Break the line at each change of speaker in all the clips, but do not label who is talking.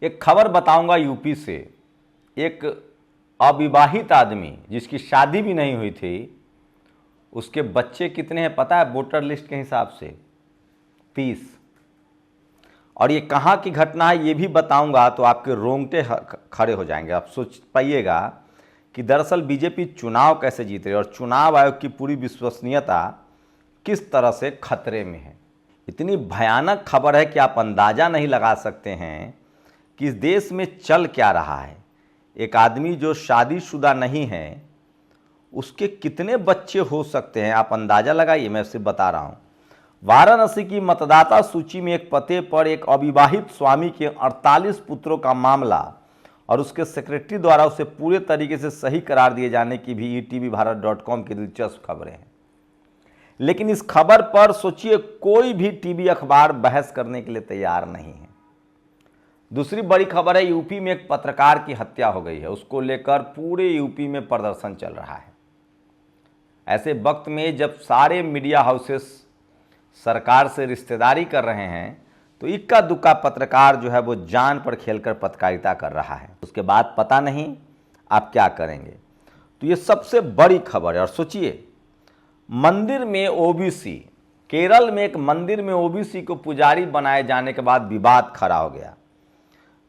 एक खबर बताऊंगा यूपी से। एक अविवाहित आदमी जिसकी शादी भी नहीं हुई थी, उसके बच्चे कितने हैं पता है वोटर लिस्ट के हिसाब से? 30। और ये कहाँ की घटना है ये भी बताऊंगा तो आपके रोंगटे खड़े हो जाएंगे। आप सोच पाइएगा कि दरअसल बीजेपी चुनाव कैसे जीत रही है और चुनाव आयोग की पूरी विश्वसनीयता किस तरह से खतरे में है। इतनी भयानक खबर है कि आप अंदाज़ा नहीं लगा सकते हैं कि इस देश में चल क्या रहा है। एक आदमी जो शादीशुदा नहीं है, उसके कितने बच्चे हो सकते हैं आप अंदाज़ा लगाइए। मैं सिर्फ बता रहा हूँ। वाराणसी की मतदाता सूची में एक पते पर एक अविवाहित स्वामी के 48 पुत्रों का मामला और उसके सेक्रेटरी द्वारा उसे पूरे तरीके से सही करार दिए जाने की भी etvbharat.com की दिलचस्प खबरें हैं। लेकिन इस खबर पर सोचिए कोई भी टीवी अखबार बहस करने के लिए तैयार नहीं है। दूसरी बड़ी खबर है, यूपी में एक पत्रकार की हत्या हो गई है। उसको लेकर पूरे यूपी में प्रदर्शन चल रहा है। ऐसे वक्त में जब सारे मीडिया हाउसेस सरकार से रिश्तेदारी कर रहे हैं, तो इक्का दुक्का पत्रकार जो है वो जान पर खेलकर पत्रकारिता कर रहा है। उसके बाद पता नहीं आप क्या करेंगे। तो ये सबसे बड़ी खबर है। और सोचिए, मंदिर में ओबीसी, केरल में एक मंदिर में ओबीसी को पुजारी बनाए जाने के बाद विवाद खड़ा हो गया।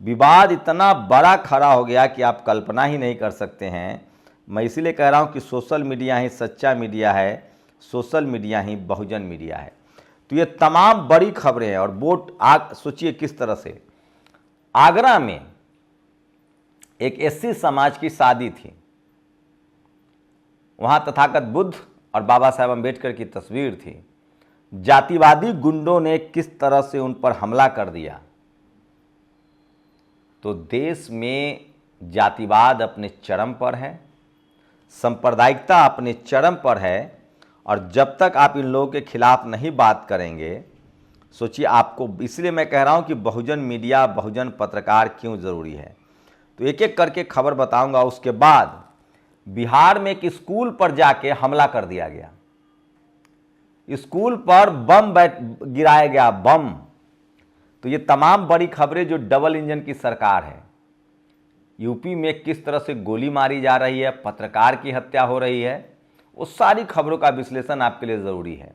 विवाद इतना बड़ा खड़ा हो गया कि आप कल्पना ही नहीं कर सकते हैं। मैं इसीलिए कह रहा हूं कि सोशल मीडिया ही सच्चा मीडिया है, सोशल मीडिया ही बहुजन मीडिया है। तो ये तमाम बड़ी खबरें हैं। और वोट सोचिए किस तरह से आगरा में एक एससी समाज की शादी थी। वहां तथागत बुद्ध और बाबा साहेब अम्बेडकर की तस्वीर थी। जातिवादी गुंडों ने किस तरह से उन पर हमला कर दिया। तो देश में जातिवाद अपने चरम पर है, सांप्रदायिकता अपने चरम पर है। और जब तक आप इन लोगों के खिलाफ नहीं बात करेंगे, सोचिए आपको, इसलिए मैं कह रहा हूं कि बहुजन मीडिया, बहुजन पत्रकार क्यों ज़रूरी है। तो एक एक करके खबर बताऊंगा। उसके बाद बिहार में एक स्कूल पर जाके हमला कर दिया गया। स्कूल पर बम गिराया गया, बम। तो ये तमाम बड़ी खबरें जो डबल इंजन की सरकार है, यूपी में किस तरह से गोली मारी जा रही है, पत्रकार की हत्या हो रही है, उस सारी खबरों का विश्लेषण आपके लिए जरूरी है।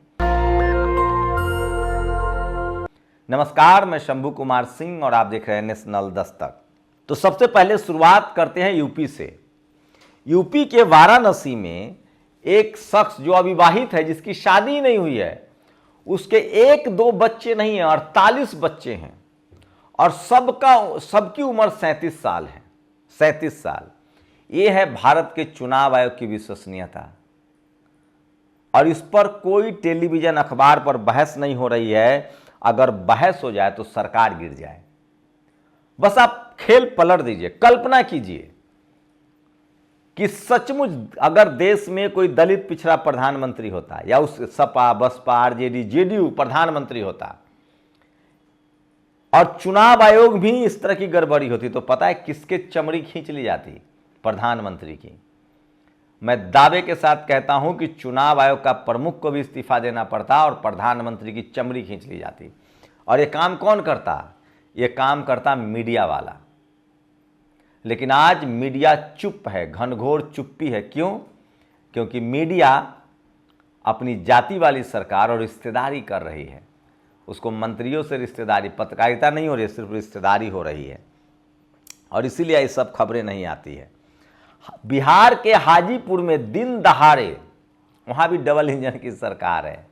नमस्कार, मैं शंभू कुमार सिंह और आप देख रहे हैं नेशनल दस्तक। तो सबसे पहले शुरुआत करते हैं यूपी से। यूपी के वाराणसी में एक शख्स जो अविवाहित है, जिसकी शादी नहीं हुई है, उसके 1-2 बच्चे नहीं हैं, 48 बच्चे हैं। और सबकी उम्र 37 साल है। 37 साल। ये है भारत के चुनाव आयोग की विश्वसनीयता। और इस पर कोई टेलीविजन अखबार पर बहस नहीं हो रही है। अगर बहस हो जाए तो सरकार गिर जाए। बस आप खेल पलट दीजिए। कल्पना कीजिए कि सचमुच अगर देश में कोई दलित पिछड़ा प्रधानमंत्री होता, या उस सपा, बसपा, आरजेडी, जेडीयू प्रधानमंत्री होता, और चुनाव आयोग भी इस तरह की गड़बड़ी होती, तो पता है किसके चमड़ी खींच ली जाती? प्रधानमंत्री की। मैं दावे के साथ कहता हूं कि चुनाव आयोग का प्रमुख को भी इस्तीफा देना पड़ता और प्रधानमंत्री की चमड़ी खींच ली जाती। और ये काम कौन करता? ये काम करता मीडिया वाला। लेकिन आज मीडिया चुप है, घनघोर चुप्पी है। क्यों? क्योंकि मीडिया अपनी जाति वाली सरकार और रिश्तेदारी कर रही है। उसको मंत्रियों से रिश्तेदारी, पत्रकारिता नहीं हो रही है, सिर्फ रिश्तेदारी हो रही है। और इसीलिए ये सब खबरें नहीं आती है। बिहार के हाजीपुर में दिन दहाड़े, वहां भी डबल इंजन की सरकार है,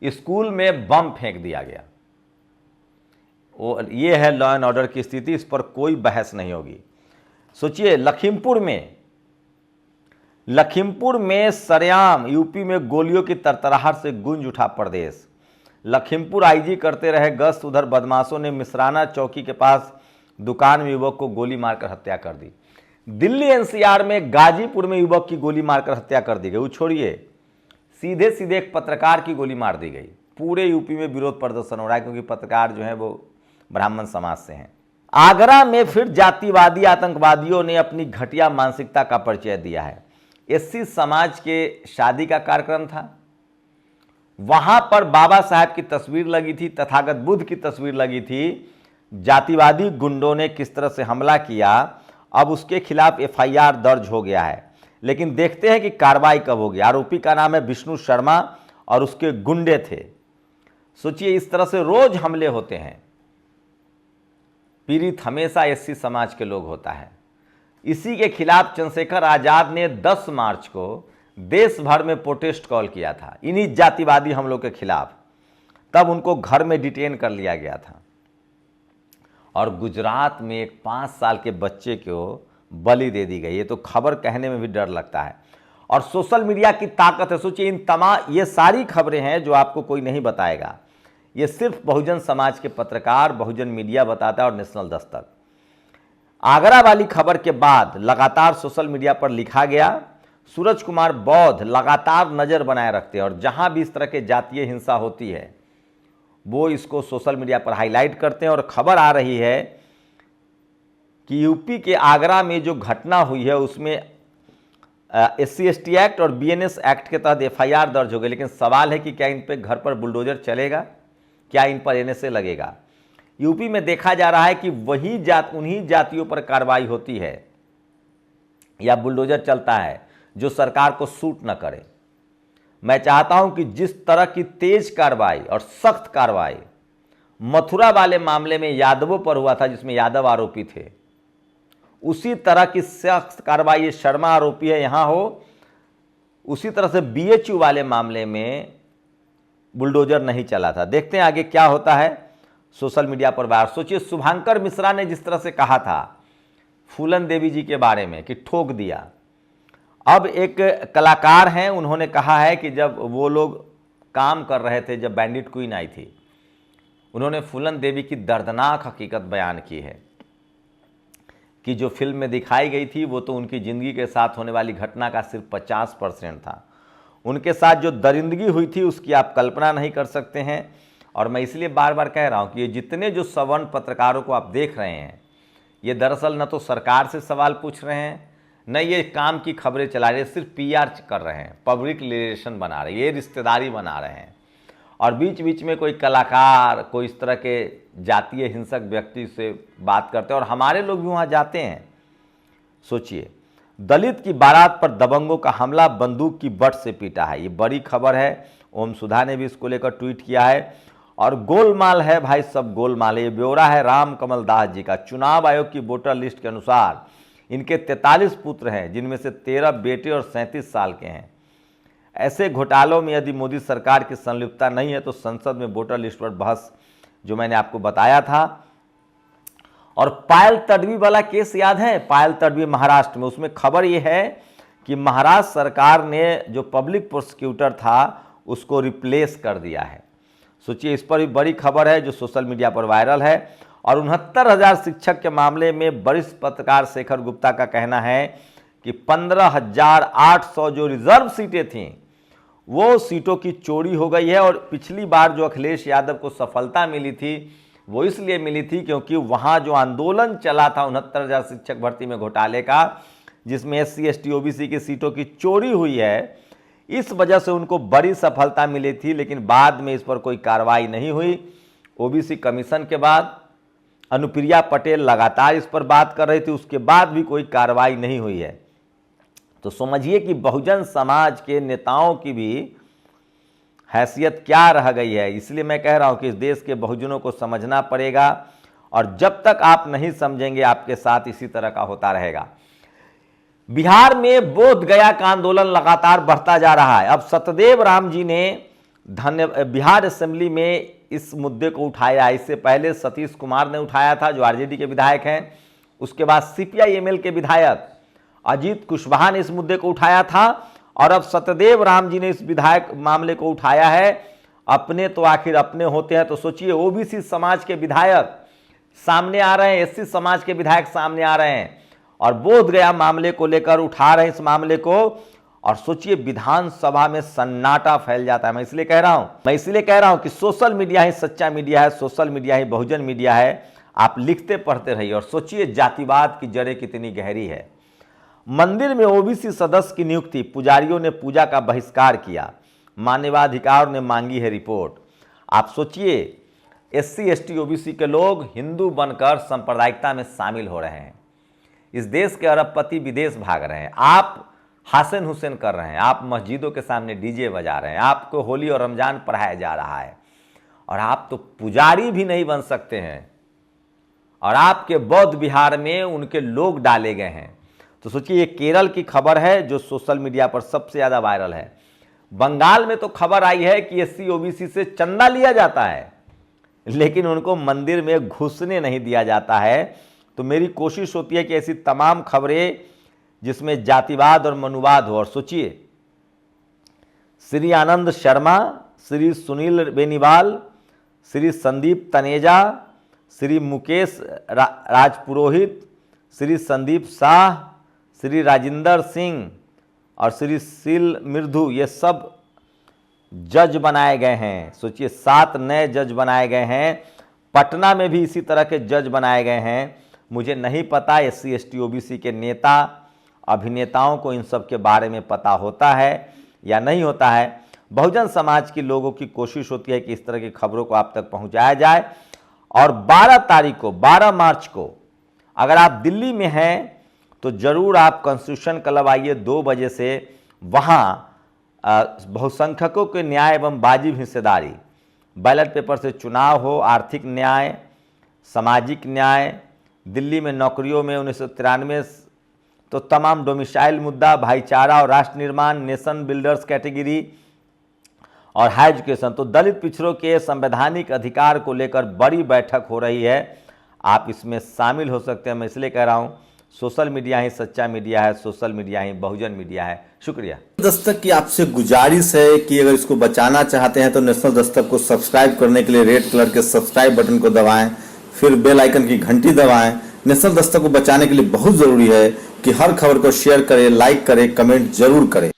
स्कूल में बम फेंक दिया गया। ये है लॉ एंड ऑर्डर की स्थिति। इस पर कोई बहस नहीं होगी। सोचिए, लखीमपुर में सरेआम यूपी में गोलियों की तरतराहट से गूंज उठा प्रदेश। लखीमपुर आईजी करते रहे गश्त, उधर बदमाशों ने मिश्राना चौकी के पास दुकान में युवक को गोली मारकर हत्या कर दी। दिल्ली एनसीआर में गाजीपुर में युवक की गोली मारकर हत्या कर दी गई। वो छोड़िए, सीधे सीधे एक पत्रकार की गोली मार दी गई। पूरे यूपी में विरोध प्रदर्शन हो रहा है, क्योंकि पत्रकार जो है वो ब्राह्मण समाज से हैं। आगरा में फिर जातिवादी आतंकवादियों ने अपनी घटिया मानसिकता का परिचय दिया है। एससी समाज के शादी का कार्यक्रम था, वहां पर बाबा साहेब की तस्वीर लगी थी, तथागत बुद्ध की तस्वीर लगी थी। जातिवादी गुंडों ने किस तरह से हमला किया, अब उसके खिलाफ एफआईआर दर्ज हो गया है। लेकिन देखते हैं कि कार्रवाई कब होगी। आरोपी का नाम है विष्णु शर्मा और उसके गुंडे थे। सोचिए, इस तरह से रोज हमले होते हैं। पीड़ित हमेशा एससी समाज के लोग होता है। इसी के खिलाफ चंद्रशेखर आजाद ने 10 मार्च को देश भर में प्रोटेस्ट कॉल किया था, इन्हीं जातिवादी हमलों के खिलाफ। तब उनको घर में डिटेन कर लिया गया था। और गुजरात में एक 5 साल के बच्चे को बलि दे दी गई। ये तो खबर कहने में भी डर लगता है। और सोशल मीडिया की ताकत है। सोचिए, इन तमाम ये सारी खबरें हैं जो आपको कोई नहीं बताएगा। ये सिर्फ बहुजन समाज के पत्रकार, बहुजन मीडिया बताता है और नेशनल दस्तक। आगरा वाली खबर के बाद लगातार सोशल मीडिया पर लिखा गया। सूरज कुमार बौद्ध लगातार नज़र बनाए रखते हैं और जहां भी इस तरह के जातीय हिंसा होती है वो इसको सोशल मीडिया पर हाईलाइट करते हैं। और खबर आ रही है कि यूपी के आगरा में जो घटना हुई है उसमें SC/ST एक्ट और BNS एक्ट के तहत एफआईआर दर्ज हो गई। लेकिन सवाल है कि क्या इन पे घर पर बुलडोजर चलेगा, क्या इन पर NSA लगेगा। यूपी में देखा जा रहा है कि उन्हीं जातियों पर कार्रवाई होती है या बुलडोजर चलता है जो सरकार को सूट न करे। मैं चाहता हूं कि जिस तरह की तेज कार्रवाई और सख्त कार्रवाई मथुरा वाले मामले में यादवों पर हुआ था, जिसमें यादव आरोपी थे, उसी तरह की सख्त कार्रवाई ये शर्मा आरोपी है यहां हो। उसी तरह से BHU वाले मामले में बुलडोजर नहीं चला था। देखते हैं आगे क्या होता है सोशल मीडिया पर वायरल। सोचिए, शुभांकर मिश्रा ने जिस तरह से कहा था फूलन देवी जी के बारे में कि ठोक दिया। अब एक कलाकार हैं, उन्होंने कहा है कि जब वो लोग काम कर रहे थे, जब बैंडिट क्वीन आई थी, उन्होंने फूलन देवी की दर्दनाक हकीकत बयान की है कि जो फिल्म में दिखाई गई थी वो तो उनकी ज़िंदगी के साथ होने वाली घटना का सिर्फ 50% था। उनके साथ जो दरिंदगी हुई थी उसकी आप कल्पना नहीं कर सकते हैं। और मैं इसलिए बार बार कह रहा हूं कि ये जितने जो सवर्ण पत्रकारों को आप देख रहे हैं, ये दरअसल न तो सरकार से सवाल पूछ रहे हैं, न ये काम की खबरें चला रहे हैं, सिर्फ PR कर रहे हैं, पब्लिक रिलेशन बना रहे हैं, ये रिश्तेदारी बना रहे हैं। और बीच बीच में कोई कलाकार, कोई इस तरह के जातीय हिंसक व्यक्ति से बात करते हैं और हमारे लोग भी वहाँ जाते हैं। सोचिए, दलित की बारात पर दबंगों का हमला, बंदूक की बट से पीटा है। ये बड़ी खबर है। ओम सुधा ने भी इसको लेकर ट्वीट किया है। और गोलमाल है भाई, सब गोलमाल है। ये ब्यौरा है राम कमल दास जी का। चुनाव आयोग की वोटर लिस्ट के अनुसार इनके 43 पुत्र हैं, जिनमें से 13 बेटे और 37 साल के हैं। ऐसे घोटालों में यदि मोदी सरकार की संलिप्तता नहीं है तो संसद में वोटर लिस्ट पर बहस, जो मैंने आपको बताया था। और पायल तडवी वाला केस याद है, पायल तडवी महाराष्ट्र में, उसमें खबर यह है कि महाराष्ट्र सरकार ने जो पब्लिक प्रोसिक्यूटर था उसको रिप्लेस कर दिया है। सोचिए, इस पर भी बड़ी खबर है जो सोशल मीडिया पर वायरल है। और 69,000 शिक्षक के मामले में वरिष्ठ पत्रकार शेखर गुप्ता का कहना है कि 15,800 जो रिजर्व सीटें थीं वो सीटों की चोरी हो गई है। और पिछली बार जो अखिलेश यादव को सफलता मिली थी वो इसलिए मिली थी क्योंकि वहाँ जो आंदोलन चला था 69,000 शिक्षक भर्ती में घोटाले का, जिसमें SC/ST OBC की सीटों की चोरी हुई है, इस वजह से उनको बड़ी सफलता मिली थी। लेकिन बाद में इस पर कोई कार्रवाई नहीं हुई। OBC कमीशन के बाद अनुप्रिया पटेल लगातार इस पर बात कर रही थी, उसके बाद भी कोई कार्रवाई नहीं हुई है। तो समझिए कि बहुजन समाज के नेताओं की भी हैसियत क्या रह गई है। इसलिए मैं कह रहा हूं कि इस देश के बहुजनों को समझना पड़ेगा। और जब तक आप नहीं समझेंगे आपके साथ इसी तरह का होता रहेगा। बिहार में बोध गया का आंदोलन लगातार बढ़ता जा रहा है। अब सत्यदेव राम जी ने बिहार असेंबली में इस मुद्दे को उठाया। इससे पहले सतीश कुमार ने उठाया था, जो RJD के विधायक हैं। उसके बाद CPI ML के विधायक अजीत कुशवाहा ने इस मुद्दे को उठाया था। और अब सत्यदेव राम जी ने इस विधायक मामले को उठाया है। अपने तो आखिर अपने होते हैं। तो सोचिए, OBC समाज के विधायक सामने आ रहे हैं, SC समाज के विधायक सामने आ रहे हैं और बोध गया मामले को लेकर उठा रहे हैं इस मामले को। और सोचिए, विधानसभा में सन्नाटा फैल जाता है। मैं इसलिए कह रहा हूं कि सोशल मीडिया ही सच्चा मीडिया है, सोशल मीडिया ही बहुजन मीडिया है। आप लिखते पढ़ते रहिए और सोचिए जातिवाद की जड़ें कितनी गहरी है। मंदिर में OBC सदस्य की नियुक्ति, पुजारियों ने पूजा का बहिष्कार किया, मानवाधिकार ने मांगी है रिपोर्ट। आप सोचिए, SC ST OBC के लोग हिंदू बनकर सांप्रदायिकता में शामिल हो रहे हैं। इस देश के अरबपति विदेश भाग रहे हैं, आप हसन हुसैन कर रहे हैं, आप मस्जिदों के सामने डीजे बजा रहे हैं, आपको होली और रमजान पढ़ाया जा रहा है और आप तो पुजारी भी नहीं बन सकते हैं और आपके बौद्ध विहार में उनके लोग डाले गए हैं। तो सोचिए, ये केरल की खबर है जो सोशल मीडिया पर सबसे ज़्यादा वायरल है। बंगाल में तो खबर आई है कि SC OBC से चंदा लिया जाता है लेकिन उनको मंदिर में घुसने नहीं दिया जाता है। तो मेरी कोशिश होती है कि ऐसी तमाम खबरें जिसमें जातिवाद और मनुवाद हो। और सोचिए, श्री आनंद शर्मा, श्री सुनील बेनीवाल, श्री संदीप तनेजा, श्री मुकेश राजपुरोहित, श्री संदीप शाह, श्री राजिंदर सिंह और श्री शील मृदु, ये सब जज बनाए गए हैं। सोचिए, 7 नए जज बनाए गए हैं। पटना में भी इसी तरह के जज बनाए गए हैं। मुझे नहीं पता SC ST OBC के नेता अभिनेताओं को इन सब के बारे में पता होता है या नहीं होता है। बहुजन समाज के लोगों की कोशिश होती है कि इस तरह की खबरों को आप तक पहुंचाया जाए। और 12 मार्च को अगर आप दिल्ली में हैं तो ज़रूर आप कॉन्स्टिट्यूशन क्लब आइए 2 बजे से। वहाँ बहुसंख्यकों के न्याय एवं वाजिब हिस्सेदारी, बैलेट पेपर से चुनाव हो, आर्थिक न्याय, सामाजिक न्याय, दिल्ली में नौकरियों में 1993 तो तमाम डोमिसाइल मुद्दा, भाईचारा और राष्ट्र निर्माण, नेशन बिल्डर्स कैटेगरी और हाई एजुकेशन। तो दलित पिछड़ों के संवैधानिक अधिकार को लेकर बड़ी बैठक हो रही है, आप इसमें शामिल हो सकते हैं। मैं इसलिए कह रहा हूँ, सोशल मीडिया ही सच्चा मीडिया है, सोशल मीडिया ही बहुजन मीडिया है। शुक्रिया।
दस्तक की आपसे गुजारिश है कि अगर इसको बचाना चाहते हैं तो नेशनल दस्तक को सब्सक्राइब करने के लिए रेड कलर के सब्सक्राइब बटन को दबाएं, फिर बेल आइकन की घंटी दबाएं। नेशनल दस्तक को बचाने के लिए बहुत जरूरी है कि हर खबर को शेयर करें, लाइक करें, कमेंट जरूर करें।